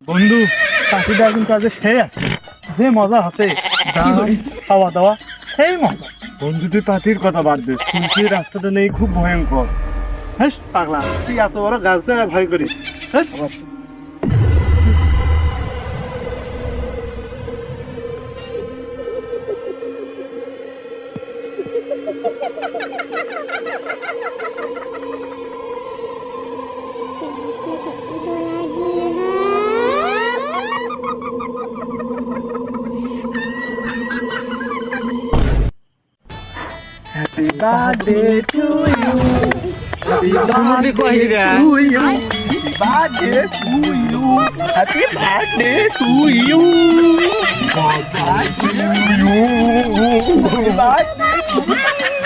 বন্ধু, পাখিটা কিন্তু আজ সেই আছে, যে মজা আছে খাওয়া দাওয়া সেই মজা। বন্ধু তুই পাখির কথা বাদ দে, শুনছি রাস্তাটা নেই খুব ভয়ঙ্কর। হ্যাঁ পাগলা, তুই এত বড় গাছ ভয় করিস? হ্যাঁ Happy birthday to you. Happy birthday to you. Happy birthday to you. Happy birthday to you. Happy birthday to you.